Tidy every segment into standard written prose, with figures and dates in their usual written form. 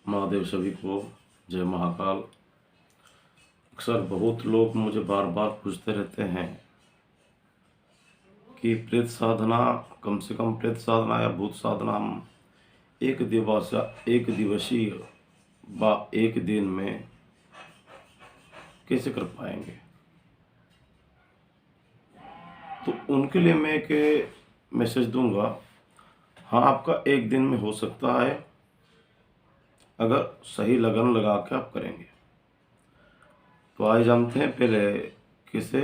महादेव सभी को जय महाकाल। अक्सर बहुत लोग मुझे बार बार पूछते रहते हैं कि प्रेत साधना, कम से कम प्रेत साधना या भूत साधना हम एक दिवसीय व एक दिन में कैसे कर पाएंगे। तो उनके लिए मैं एक मैसेज दूंगा। हाँ, आपका एक दिन में हो सकता है अगर सही लगन लगा के आप करेंगे। तो आइए जानते हैं पहले किसे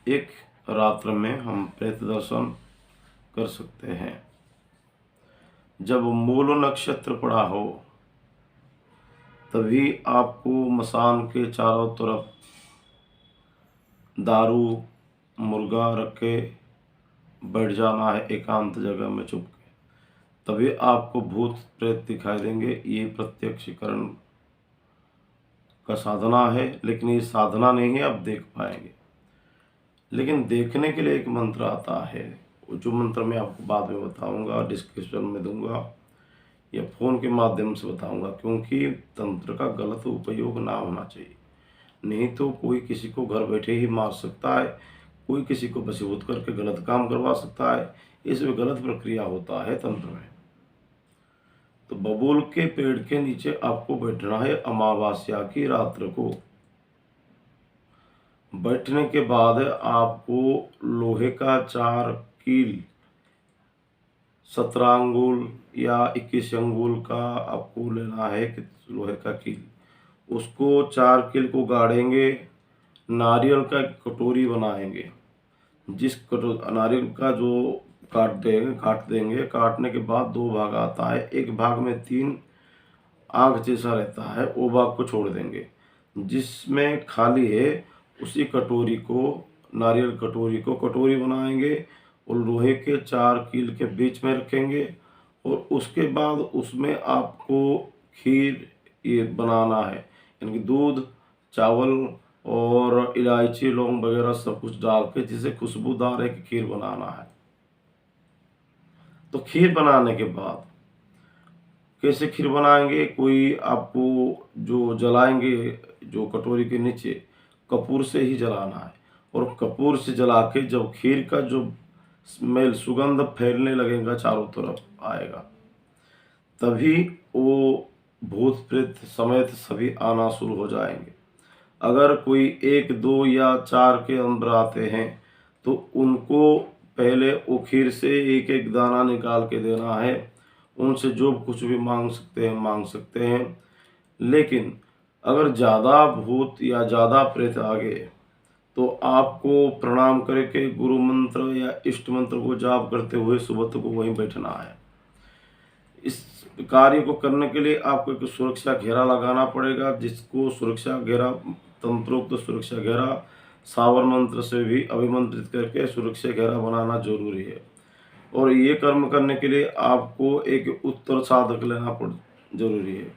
एक रात्र में हम प्रेत दर्शन कर सकते हैं। जब मूल नक्षत्र पड़ा हो तभी आपको मसान के चारों तरफ दारू मुर्गा रख के बैठ जाना है एकांत जगह में चुप के, तभी आपको भूत प्रेत दिखाई देंगे। ये प्रत्यक्षीकरण का साधना है, लेकिन ये साधना नहीं है, आप देख पाएंगे। लेकिन देखने के लिए एक मंत्र आता है, जो मंत्र मैं आपको बाद में बताऊंगा, डिस्क्रिप्शन में दूंगा या फ़ोन के माध्यम से बताऊंगा, क्योंकि तंत्र का गलत उपयोग ना होना चाहिए। नहीं तो कोई किसी को घर बैठे ही मार सकता है, कोई किसी को वशीभूत करके गलत काम करवा सकता है। इसमें गलत प्रक्रिया होता है तंत्र में। तो बबूल के पेड़ के नीचे आपको बैठना है अमावस्या की रात्र को। बैठने के बाद आपको लोहे का 4 कील 17 अंगुल या 21 अंगुल का आपको लेना है कि लोहे का कील, उसको 4 कील को गाड़ेंगे, नारियल का कटोरी बनाएंगे। जिस नारियल का जो काट देंगे, काटने के बाद 2 भाग आता है, एक भाग में 3 आग जैसा रहता है, वो भाग को छोड़ देंगे। जिसमें खाली है उसी कटोरी को, नारियल कटोरी को कटोरी बनाएंगे और लोहे के 4 कील के बीच में रखेंगे। और उसके बाद उसमें आपको खीर ये बनाना है, यानी कि दूध, चावल और इलायची लौंग वगैरह सब कुछ डाल के जिसे खुशबूदार एक खीर बनाना है। तो खीर बनाने के बाद कैसे खीर बनाएंगे, कोई आपको जो जलाएंगे, जो कटोरी के नीचे कपूर से ही जलाना है। और कपूर से जला के जब खीर का जो स्मेल, सुगंध फैलने लगेगा, चारों तरफ आएगा, तभी वो भूत प्रेत समेत सभी आना शुरू हो जाएंगे। अगर कोई 1, 2 या 4 के अंदर आते हैं तो उनको पहले वो खीर से एक एक दाना निकाल के देना है। उनसे जो कुछ भी मांग सकते हैं। लेकिन अगर ज़्यादा भूत या ज़्यादा प्रेत आ गए तो आपको प्रणाम करके गुरु मंत्र या इष्ट मंत्र को जाप करते हुए सुबह तक वहीं बैठना है। इस कार्य को करने के लिए आपको एक सुरक्षा घेरा लगाना पड़ेगा, जिसको सुरक्षा घेरा, तंत्रोक्त सुरक्षा घेरा सावर मंत्र से भी अभिमंत्रित करके सुरक्षा घेरा बनाना जरूरी है। और ये कर्म करने के लिए आपको एक उत्तर साधक लेना जरूरी है।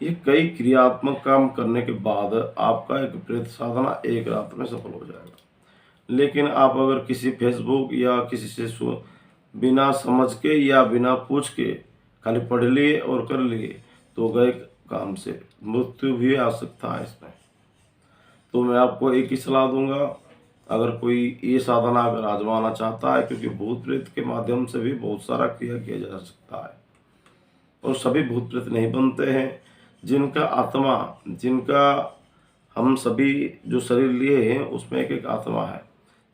ये कई क्रियात्मक काम करने के बाद आपका एक प्रेत साधना एक रात में सफल हो जाएगा। लेकिन आप अगर किसी फेसबुक या किसी से बिना समझ के या बिना पूछ के खाली पढ़ लिए और कर लिए तो गए काम से मृत्यु भी आ सकता है इसमें। तो मैं आपको एक ही सलाह दूंगा, अगर कोई ये साधना अगर आजमाना चाहता है, क्योंकि भूत प्रेत के माध्यम से भी बहुत सारा क्रिया किया जा सकता है और सभी भूत प्रेत नहीं बनते हैं। जिनका हम सभी जो शरीर लिए हैं उसमें एक एक आत्मा है,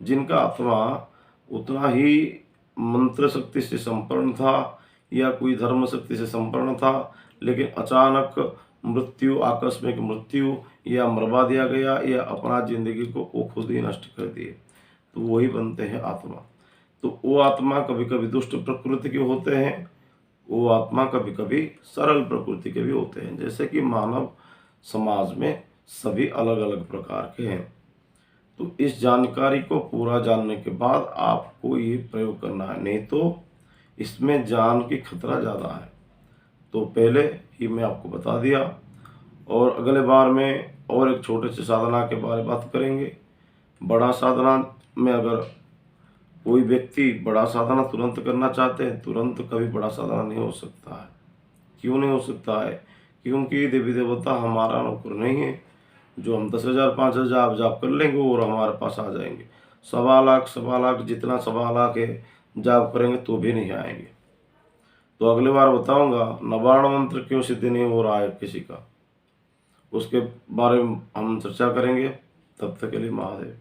जिनका आत्मा उतना ही मंत्र शक्ति से संपन्न था या कोई धर्म शक्ति से संपन्न था, लेकिन अचानक मृत्यु, आकस्मिक मृत्यु या मरवा दिया गया या अपना जिंदगी को वो खुद ही नष्ट कर दिए, तो वही बनते हैं आत्मा। तो वो आत्मा कभी कभी दुष्ट प्रकृति के होते हैं, वो आत्मा कभी कभी सरल प्रकृति के भी होते हैं। जैसे कि मानव समाज में सभी अलग अलग प्रकार के हैं। तो इस जानकारी को पूरा जानने के बाद आपको ये प्रयोग करना है, नहीं तो इसमें जान की खतरा ज़्यादा है। तो पहले ही मैं आपको बता दिया, और अगले बार में और एक छोटे से साधना के बारे में बात करेंगे। बड़ा साधना में अगर कोई व्यक्ति बड़ा साधना तुरंत करना चाहते हैं, तुरंत कभी बड़ा साधना नहीं हो सकता है। क्यों नहीं हो सकता है? क्योंकि देवी देवता हमारा नौकर नहीं है जो हम 10,000 5,000 जाप कर लेंगे और हमारे पास आ जाएंगे। 1.25 लाख जितना 1.25 लाख है जाप करेंगे तो भी नहीं आएंगे। तो अगली बार बताऊंगा नवार्ण मंत्र क्यों सिद्ध नहीं हो रहा है किसी का, उसके बारे में हम चर्चा करेंगे। तब तक के लिए महादेव।